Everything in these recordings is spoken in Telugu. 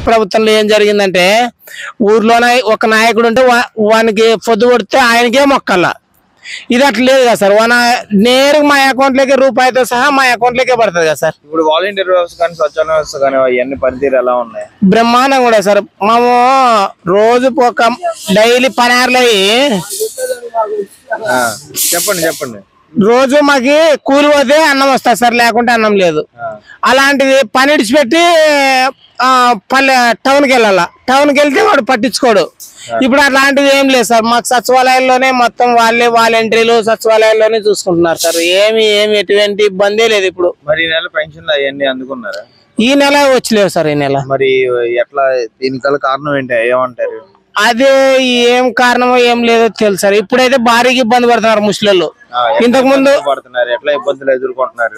ప్రభుత్వంలో ఏం జరిగిందంటే ఊర్లోనే ఒక నాయకుడు ఉంటే వానికి పొద్దు కొడితే ఆయనకే మొక్కల్లా. ఇది అట్లా లేదు కదా సార్. నేరుగా మా అకౌంట్లోకి రూపాయితో సహా మా అకౌంట్లోకే పడుతుంది కదా సార్. ఇప్పుడు వాలంటీర్ వ్యవస్థ కానీ స్వచ్ఛంద వ్యవస్థ కానీ అవన్నీ పనితీరు ఎలా ఉన్నాయి? బ్రహ్మాండంగా కూడా సార్. మేము రోజు ఒక డైలీ పనారులు అయ్యి చెప్పండి రోజు మాకి కూలి పోతే అన్నం వస్తుంది సార్, లేకుంటే అన్నం లేదు. అలాంటిది పని ఇడిచిపెట్టి టౌన్కి వెళ్ళాలా. టౌన్కి వెళ్తే వాడు పట్టించుకోడు. ఇప్పుడు అట్లాంటిది ఏం లేదు సార్. మాకు సచివాలయంలోనే మొత్తం వాళ్ళే వాలంటీర్లు సచివాలయంలోనే చూసుకుంటున్నారు సార్. ఏమి ఎటువంటి ఇబ్బంది లేదు. ఇప్పుడు మరి ఈ నెల పెన్షన్లు అవన్నీ అందుకున్నారా? ఈ నెల వచ్చలేవు సార్. ఈ నెల మరి ఎట్లా? దీనికల్ కారణం ఏంటి, ఏమంటారు? అదే ఏం కారణమో ఏం లేదో తెలుసు సార్. ఇప్పుడైతే భారీగా ఇబ్బంది పడుతున్నారు ముస్లింలు. ఇంతకు ముందు ఎట్లా ఇబ్బందులు ఎదుర్కొంటున్నారు?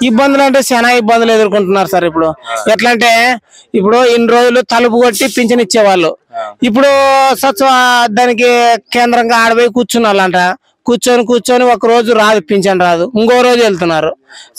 ఇబ్బందులు అంటే చాలా ఇబ్బందులు ఎదుర్కొంటున్నారు సార్. ఇప్పుడు ఎట్లా అంటే ఇప్పుడు ఇన్ని రోజులు తలుపు కొట్టి పింఛన్ ఇచ్చేవాళ్ళు. ఇప్పుడు దానికి కేంద్రంగా ఆడపోయి కూర్చున్నాళ్ళంట. కూర్చొని ఒక రోజు రాదు, పింఛన్ రాదు, ఇంకో రోజు వెళ్తున్నారు.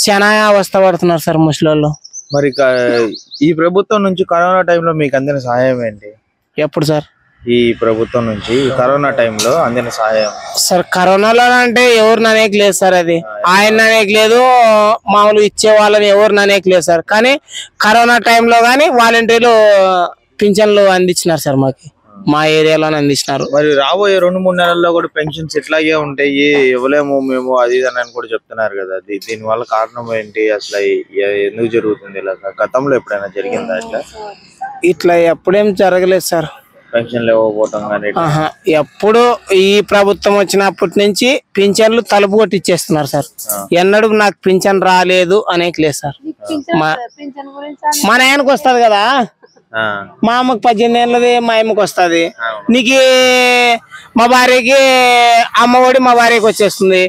చాలా అవస్థ పడుతున్నారు సార్ ముస్లింలు. మరి ఈ ప్రభుత్వం నుంచి కరోనా టైంలో మీకు అందిన సహాయం ఏంటి? ఎప్పుడు సార్? ఈ ప్రభుత్వం నుంచి కరోనా టైంలో అందిన సహాయం సార్? కరోనాలో అంటే ఎవరు ననేకి లేదు సార్. అది ఆయన ననేకి లేదు, మామూలు ఇచ్చే వాళ్ళని ఎవరు ననేకి లేదు సార్. కానీ కరోనా టైంలో కానీ వాలంటీర్లు పింఛన్లు అందించినారు సార్. మా ఏరియాలోనే అందించినారు. మరి రాబోయే 2-3 నెలల్లో కూడా పెన్షన్స్ ఇట్లాగే ఉంటాయి, ఇవ్వలేము మేము అది అని కూడా చెప్తున్నారు కదా. దీని వల్ల కారణం ఏంటి? అసలు ఎందుకు జరుగుతుంది ఇలా? గతంలో ఎప్పుడైనా జరిగిందా ఇట్లా? ఇట్లా ఎప్పుడేం జరగలేదు సార్. పెన్షన్లు ఇవ్వకపోవటం కానీ ఎప్పుడు ఈ ప్రభుత్వం వచ్చినప్పటి నుంచి పింఛన్లు తలుపు కొట్టి ఇచ్చేస్తున్నారు సార్. ఎన్నడూ నాకు పింఛన్ రాలేదు అనేక లేదు సార్. మా నాయనకు వస్తుంది కదా, మా అమ్మకి 18 ఏళ్ళది, మా అమ్మకి వస్తుంది. నీకు మా భార్యకి అమ్మఒడి మా భార్యకి వచ్చేస్తుంది.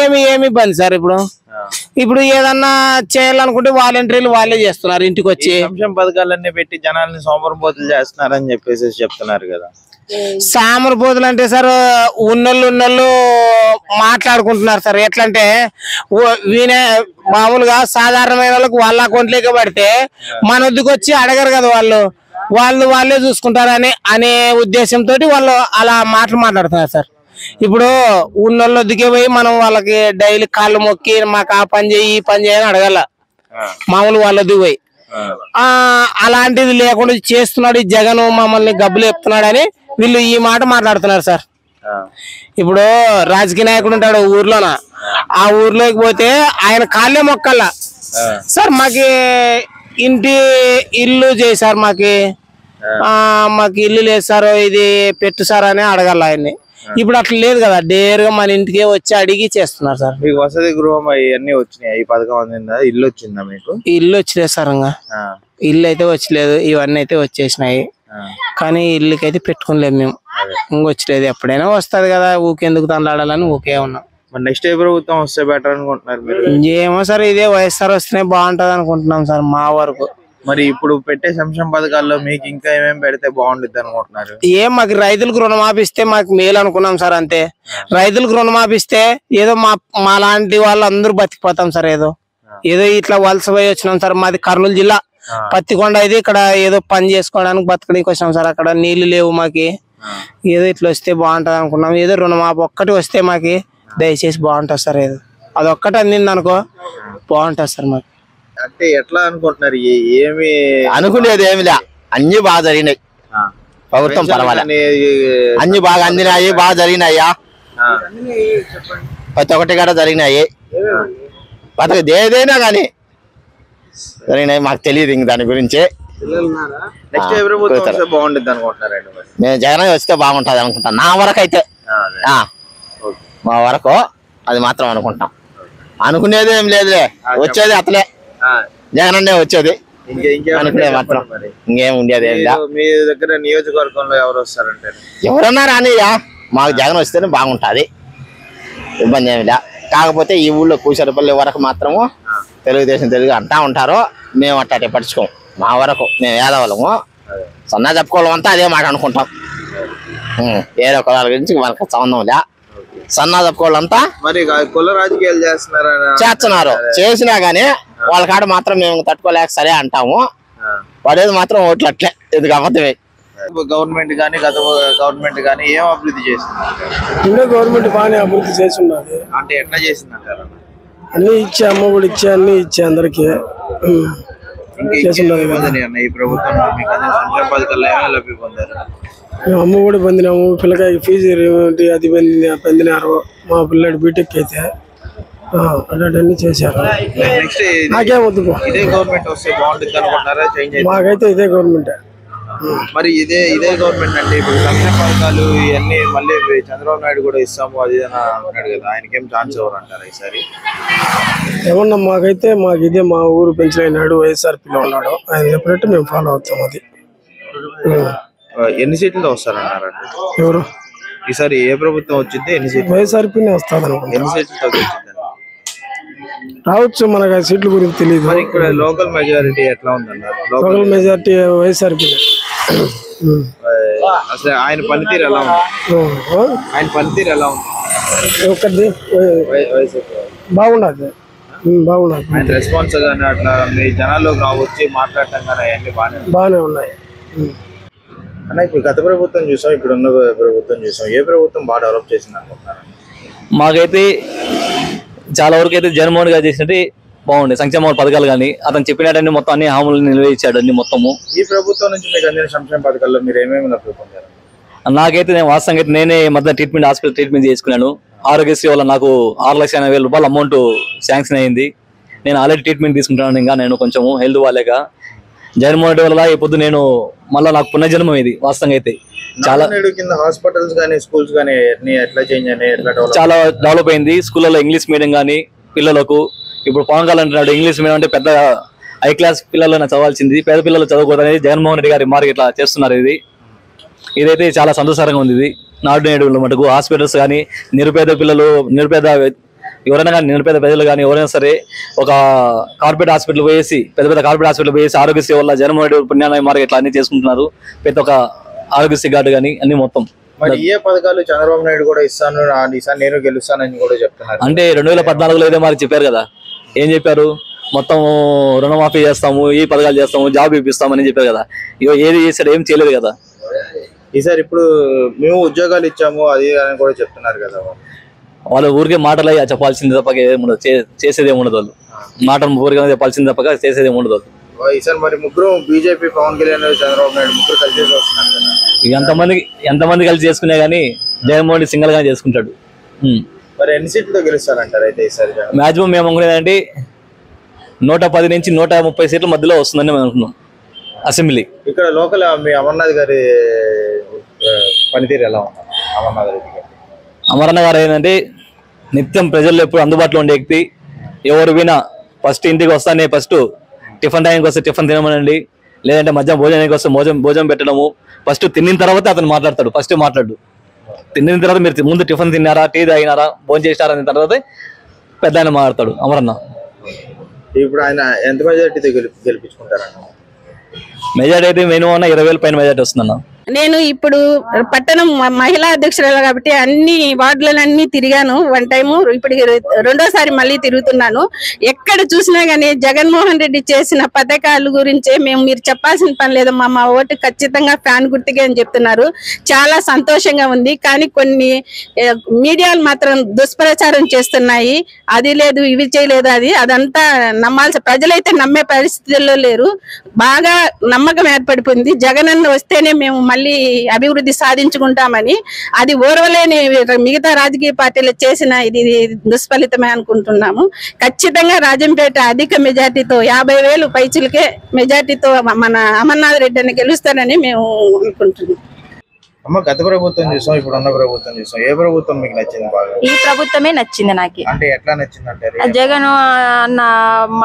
ఏమి ఇబ్బంది సార్. ఇప్పుడు ఏదన్నా చేయాలనుకుంటే వాలంటీర్లు వాళ్ళే చేస్తున్నారు. ఇంటికి వచ్చి సంక్షేమ పథకాలన్నీ పెట్టి జనాల్ని సోమరిపోతులు చేస్తున్నారని చెప్పేసి చెప్తున్నారు కదా. సోమరిపోతులు అంటే సార్ ఉన్నోళ్ళు మాట్లాడుకుంటున్నారు సార్. ఎట్లంటే మామూలుగా సాధారణమైన వాళ్ళకి వాళ్ళ అకౌంట్లోకి పడితే మన వద్దకు వచ్చి అడగరు కదా. వాళ్ళే చూసుకుంటారని అనే ఉద్దేశంతో వాళ్ళు అలా మాట్లాడుతున్నారు సార్. ఇప్పుడు ఉన్నోళ్ళు వద్దకే పోయి మనం వాళ్ళకి డైలీ కాళ్ళు మొక్కి మాకు ఆ పని చేయి ఈ పని చేయని అడగాల. మామూలు వాళ్ళ వద్దకు పోయి అలాంటిది లేకుండా చేస్తున్నాడు ఈ జగన్, మమ్మల్ని గబ్బులు చెప్తున్నాడని వీళ్ళు ఈ మాట మాట్లాడుతున్నారు సార్. ఇప్పుడు రాజకీయ నాయకుడు ఉంటాడు ఊర్లోన, ఆ ఊర్లోకి పోతే ఆయన కాళ్ళే మొక్కల్లా సార్. మాకి ఇల్లు చేశారు, మాకు ఇల్లు లేదు సార్, ఇది పెట్టు సార్ అని అడగాల ఆయన్ని. ఇప్పుడు అట్లా లేదు కదా, డేరుగా మన ఇంటికే వచ్చి అడిగి చేస్తున్నారు సార్. మీకు వసతి గృహం అవన్నీ వచ్చినాయి, ఈ పథకం అందిందా? ఇల్లు వచ్చిందా మీకు? ఇల్లు వచ్చలేదు సార్. ఇల్లు అయితే వచ్చలేదు, ఇవన్నీ అయితే వచ్చేసినాయి. కానీ ఇల్లుకైతే పెట్టుకోలేము మేము, ఇంకొచ్చలేదు. ఎప్పుడైనా వస్తుంది కదా, ఊకెందుకు తండ్లాడాలని ఊకే ఉన్నాం. నెక్స్ట్ ఏ ప్రభుత్వం వస్తే బెటర్ అనుకుంటున్నారు మీరు? ఏమో సార్, ఇదే వైఎస్ఆర్ వస్తేనే బాగుంటది అనుకుంటున్నాం సార్ మా వరకు. మరి ఇప్పుడు పెట్టే సంక్షేమ పథకాల్లో మీకు ఇంకా ఏమేమి పెడితే బాగుంటుంది అనుకుంటున్నారు? మాకు రైతులకు రుణమాపిస్తే మాకు మేలు అనుకున్నాం సార్. అంతే, రైతులకు రుణమాపిస్తే ఏదో మా లాంటి వాళ్ళు అందరూ బతికిపోతాం సార్. ఏదో ఇట్లా వలస పోయి వచ్చినాం సార్. మాది కర్నూలు జిల్లా పత్తికొండ. ఇది ఇక్కడ ఏదో పని చేసుకోవడానికి బతకడానికి వచ్చినాం సార్. అక్కడ నీళ్లు లేవు మాకి. ఏదో ఇట్లా వస్తే బాగుంటది అనుకున్నాం. ఏదో రుణమాపి ఒక్కటి వస్తే మాకి దయచేసి బాగుంటుంది సార్. అదొక్కటి అందింది అనుకో బాగుంటుంది సార్. మాకు అంటే ఎట్లా అనుకుంటున్నారు? ఏమి అనుకునేది ఏమిలే, అన్ని బాగా జరిగినాయి. ప్రభుత్వం పర్వాలేదు, అన్ని బాగా అందినాయి, బాగా జరిగినాయా. ప్రతి ఒక్కటి కూడా జరిగినాయి. ఏదైనా కానీ జరిగినాయి. మాకు తెలియదు ఇంక దాని గురించి. బాగుంటుంది అనుకుంటున్నారండి? నేను జగన్ వస్తే బాగుంటది అనుకుంటాను నా వరకు అయితే. మా వరకు అది మాత్రం అనుకుంటాం. అనుకునేది ఏం లేదులే, వచ్చేది అతలే జగన్ అన్నే వచ్చేది. అనుకునే మాత్రం ఇంకేం ఉండేది. మీ దగ్గర నియోజకవర్గంలో ఎవరు వస్తారంటే? ఎవరన్నా రానియా, మాకు జగన్ వస్తేనే బాగుంటది, ఇబ్బంది ఏమి లే. కాకపోతే ఈ ఊళ్ళో కూసరపల్లి వరకు మాత్రము తెలుగుదేశం తెలుగు అంటా ఉంటారు. మేము అట్టే పట్టించుకోము. మా వరకు మేము ఏదవాళ్ళము సన్నా చెప్పుకోవడం అంతా అదే మాట అనుకుంటాం. వేరే కులాల గురించి మనకు సంబంధం లే. సన్నా చెప్పుకోవాలంతా మరి కుల రాజకీయాలు చేస్తున్నారు. చేసినా గానీ వాళ్ళ కాడ మాత్రం మేము తట్టుకోలేక సరే అంటాము. పడేది మాత్రం ఓట్లు అట్లే. ఎందుకు అబద్ధమే. గవర్నమెంట్ కానీ గత గవర్నమెంట్ కానీ ఏం అభివృద్ధి చేసింది? ఇంకా గవర్నమెంట్ బాగానే అభివృద్ధి చేసి ఉన్నది. అంటే ఎట్లా చేసింది అంటారు? అన్ని ఇచ్చే, అమ్మ కూడా ఇచ్చే, అన్ని ఇచ్చే అందరికి చేస్తున్నది కదా. ఈ ప్రభుత్వం మీకు అన్ని సంక్షేమ పథకాలు ఏమైనా లబ్ధి పొందారు? మేము అమ్మ కూడా పొందినాము, పిల్లకాయకి ఫీజు అది పొందినారు. మా పిల్లడి బీటెక్ అయితే అన్నీ చేశారు. నెక్స్ట్ నాకేం వద్దు, ఇదే గవర్నమెంట్ వస్తే బాగుంటుంది అనుకుంటున్నారా? చేంజ్ అయితే మాకైతే ఇదే గవర్నమెంట్. మరి ఇదే గవర్నమెంట్ అంటే ఇప్పుడు సంక్షేమ పథకాలు ఇవన్నీ మళ్ళీ చంద్రబాబు నాయుడు కూడా ఇస్తాము అది అని అన్నాడు కదా, ఆయనకేం ఛాన్స్ ఎవరు అంటారు ఈసారి? ఏమన్నా మాకైతే మాకు ఇదే మా ఊరు పెంచలేనాడు, వైఎస్ఆర్పీలో ఉన్నాడు, ఆయన చెప్పినట్టు మేము ఫాలో అవుతాం. అది ఎన్ని సీట్లతో వస్తారన్నారండి ఎవరు ఈసారి? ఏ ప్రభుత్వం వచ్చింది? ఎన్ని సీట్లు? వైఎస్ఆర్పీనే వస్తుంది అనుకుంటా. ఎన్ని సీట్లతో వచ్చింది రావచ్చు, మనకు ఆ సీట్ల గురించి తెలియదు. మరి ఇక్కడ లోకల్ మెజారిటీ ఎట్లా ఉందన్నారు? Local majority YSRP. అసలు ఆయన పనితీరు ఎలా ఉంది? ఆయన పనితీరు ఎలా ఉంది? ఒకటి బాగుండదు, బాగుండదు. ఆయన రెస్పాన్స్ కానీ అట్లా మీ జనాల్లోకి వచ్చి మాట్లాడటం కానీ అవన్నీ బాగానే ఉన్నాయి. అన్న ఇప్పుడు గత ప్రభుత్వం చూసాం, ఇప్పుడు ఉన్న ప్రభుత్వం చూసాం, ఏ ప్రభుత్వం బాగా డెవలప్ చేసింది అనుకుంటున్నారు? మాకైతే చాలా వరకు అయితే జగన్మోహన్ గారు చేసినట్టు బాగుండే సంక్షేమ పథకాలు కానీ అతను చెప్పినట్టు మొత్తం అన్ని హామీలు నెరవేర్చాడు అన్ని మొత్తము. ఈ ప్రభుత్వం నుంచి మీకు అందిన సంక్షేమ పథకాల్లో మీరు ఏమేమి లబ్ధి పొందారు? నాకైతే నేను వాస్తవంగా అయితే నేనే మధ్య హాస్పిటల్ ట్రీట్మెంట్ చేసుకున్నాను. ఆరోగ్యశ్రీ వల్ల నాకు 6,80,000 రూపాయలు అమౌంట్ శాంక్షన్ అయింది. నేను ఆల్రెడీ ట్రీట్మెంట్ తీసుకుంటాను. ఇంకా నేను కొంచెము హెల్త్ వాళ్ళక జగన్మోహన్ రెడ్డి వల్ల ఈ పొద్దు నేను మళ్ళీ నాకు పునర్జన్మం ఇది వాస్తవంగా అయితే చాలా కింద హాస్పిటల్స్ కానీ స్కూల్స్ కానీ ఎట్లా చేంజ్ అయినాయి, చాలా డెవలప్ అయింది. స్కూళ్ళలో ఇంగ్లీష్ మీడియం కానీ పిల్లలకు ఇప్పుడు పవన్ కళ్యాణ్ అంటున్నాడు ఇంగ్లీష్ మీడియం అంటే పెద్ద హై క్లాస్ పిల్లలు చదవాల్సింది, పేద పిల్లలు చదువుకోవడానికి జగన్మోహన్ రెడ్డి గారి మార్గం ఇట్లా చేస్తున్నారు. ఇదైతే చాలా సంతోషకరంగా ఉంది. ఇది నాడు నేడు మటుకు హాస్పిటల్స్ కానీ నిరుపేద పిల్లలు ఎవరైనా కానీ నిరుపేద ప్రజలు కానీ ఎవరైనా సరే ఒక కార్పొరేట్ హాస్పిటల్ పోయేసి పెద్ద కార్పొరేట్ హాస్పిటల్ పోయేసి ఆరోగ్యశ్రీ వల్ల జగన్మోహన్ రెడ్డి పుణ్యాలయ మార్గం ఇట్లా అన్ని చేసుకుంటున్నారు. ప్రతి ఒక్క ఆరోగ్యశ్రీ కార్డు కానీ అన్ని మొత్తం. మరి ఏ పథకాలు చంద్రబాబు నాయుడు కూడా ఇస్తాను ఈసారి నేను గెలుస్తానని కూడా చెప్తున్నారు. అంటే 2014లో ఇదే మరి చెప్పారు కదా, ఏం చెప్పారు? మొత్తం రుణమాఫీ చేస్తాము, ఈ పథకాలు చేస్తాము, జాబ్ ఇప్పిస్తామని చెప్పారు కదా. ఏది చేశారు? ఏం చేయలేదు కదా. ఈసారి ఇప్పుడు మేము ఉద్యోగాలు ఇచ్చాము అది అని కూడా చెప్తున్నారు కదా. వాళ్ళు ఊరికే మాటలు చెప్పాల్సింది తప్ప ఏముండదు, చేసేది ఏముండదు. వాళ్ళు మాట ఊరికే చెప్పాల్సింది తప్ప చేసేది ఏముండదు. ఈసారి మరి ముగ్గురు బీజేపీ పవన్ కళ్యాణ్ చంద్రబాబు నాయుడు ముగ్గురు కలిసి వస్తున్నారు కదా. ఎంతమంది కలిసి చేసుకునే గానీ జగన్మోహన్ రెడ్డి సింగల్ గా చేసుకుంటాడు. మరి ఎన్ని సీట్లతో గెలుస్తారంటారు అయితే ఈసారి? మాక్సిమం మేము అనుకునేదంటే 110 నుంచి 130 సీట్ల మధ్యలో వస్తుందని మేము అనుకున్నాం అసెంబ్లీ. ఇక్కడ లోకల్ మీ అమర్నాథ్ గారి పనితీరు ఎలా ఉంది? అమర్నాథ్ రెడ్డి గారు అమరన్న గారు ఏంటంటే నిత్యం ప్రజల్లో ఎప్పుడు అందుబాటులో ఉండే వ్యక్తి. ఎవరు వినా ఫస్ట్ ఇంటికి వస్తానే ఫస్ట్ టిఫిన్ టైంకి వస్తే టిఫిన్ తినమనండి, లేదంటే మధ్యాహ్నం భోజనానికి వస్తే భోజనం పెట్టడము. ఫస్ట్ తిన్న తర్వాత అతను మాట్లాడతాడు, ఫస్ట్ మాట్లాడు. తిన్న తర్వాత మీరు ముందు టిఫిన్ తిన్నారా, టీ తాగినారా, భోజనం చేసినారా అన్న తర్వాత పెద్ద ఆయన మాట్లాడతాడు అమరన్న. ఇప్పుడు ఆయన ఎంత మెజారిటీతో గెలిపించుకుంటారన్న? మెజారిటీ అయితే మినిమం 20,000 పైన మెజారిటీ వస్తుందన్న. నేను ఇప్పుడు పట్టణం మహిళా అధ్యక్షురాలు కాబట్టి అన్ని వార్డులన్నీ తిరిగాను. 1 టైము, ఇప్పుడు 2వ సారి మళ్ళీ తిరుగుతున్నాను. ఎక్కడ చూసినా గానీ జగన్మోహన్ రెడ్డి చేసిన పథకాల గురించే మీరు చెప్పాల్సిన పని లేదమ్మా, మా ఓటు ఖచ్చితంగా ఫ్యాన్ గుర్తుకే అని చెప్తున్నారు. చాలా సంతోషంగా ఉంది. కానీ కొన్ని మీడియాలు మాత్రం దుష్ప్రచారం చేస్తున్నాయి. అది లేదు, ఇవి చేయలేదు, అదంతా ప్రజలైతే నమ్మే పరిస్థితుల్లో లేరు. బాగా నమ్మకం ఏర్పడిపోయింది. జగన్ అన్న వస్తేనే మేము మళ్ళీ అభివృద్ధి సాధించుకుంటామని. అది ఓర్వలేని మిగతా రాజకీయ పార్టీలు చేసిన ఇది దుష్ఫలితమే అనుకుంటున్నాము. ఖచ్చితంగా రాజంపేట అధిక మెజార్టీతో 50,000 పైచులకే మెజార్టీతో మన అమర్నాథ్ రెడ్డి అని గెలుస్తారని మేము అనుకుంటున్నాం. అమ్మ గత ప్రభుత్వం చూసాం, ఇప్పుడు ఉన్న ప్రభుత్వం చూసాం, ఏ ప్రభుత్వం మీకు నచ్చింది బాగా? ఈ ప్రభుత్వమే నచ్చింది నాకు. అంటే ఎట్లా నచ్చింది అంటారు? జగన్ అన్న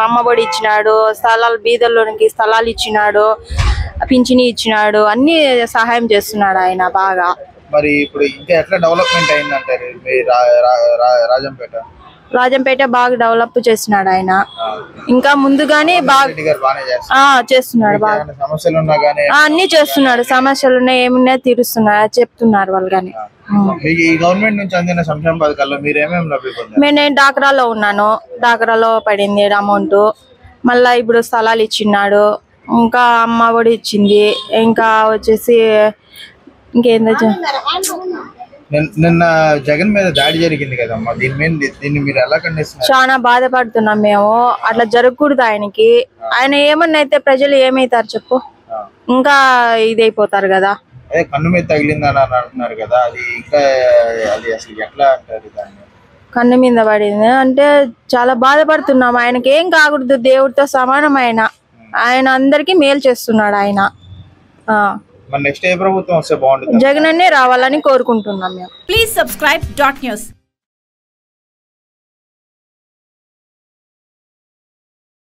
అమ్మఒడి ఇచ్చినాడు, స్థలాలు బీదల్లోనికి స్థలాలు ఇచ్చినాడు, పింఛని ఇచ్చినాడు, అన్ని సహాయం చేస్తున్నాడు ఆయన బాగా. మరి ఇప్పుడు ఇంకా ఎట్లా డెవలప్మెంట్ అయిందంటారు మీ రాజంపేట? బాగా డెవలప్ చేస్తున్నాడు ఆయన. ఇంకా ముందుగానే బాగా చేస్తున్నాడు. బాగా సమస్యలు ఉన్నా గానీ అన్ని చేస్తున్నాడు. సమస్యలు ఉన్నాయి, ఏమున్నా తీరుస్తున్నారు చెప్తున్నారు వాళ్ళు. కానీ ఈ గవర్నమెంట్ నుంచి అందిన సంక్షేమ పథకాల్లో మీరు ఏమేమి లబ్ధి పొందారు? నేను డాక్రాలో ఉన్నాను. డాక్రాలో పడింది అమౌంట్. మళ్ళా ఇప్పుడు స్థలాలు ఇచ్చిన్నాడు. ఇంకా అమ్మ ఒడి ఇచ్చింది, ఇంకా వచ్చేసి ఇంకేందో నిన్న జగన్ మీద దాడి జరిగింది కదమ్మా, దీన్ని మీరు ఎలా ఖండిస్తున్నారు? చాలా బాధపడుతున్నాం మేము. అట్లా జరగకూడదు ఆయనకి. ఆయన ఏమన్నా అయితే ప్రజలు ఏమైతారు చెప్పు, ఇంకా ఇదైపోతారు కదా. అదే కన్ను మీద తగిలిందని అంటున్నారు కదా, అది ఇంకా అది అసలు ఎట్లా అంటారు దాన్ని? కన్ను మీద పడింది అంటే చాలా బాధపడుతున్నాం. ఆయనకి ఏం కాకూడదు, దేవుడితో సమానం ఆయన అందరికీ మేలు చేస్తున్నాడు ఆయన. నెక్స్ట్ ఏ ప్రభుత్వం వస్తే బాగుంటుంది? జగన్ అన్నే రావాలని కోరుకుంటున్నాం మేము. Please subscribe .news.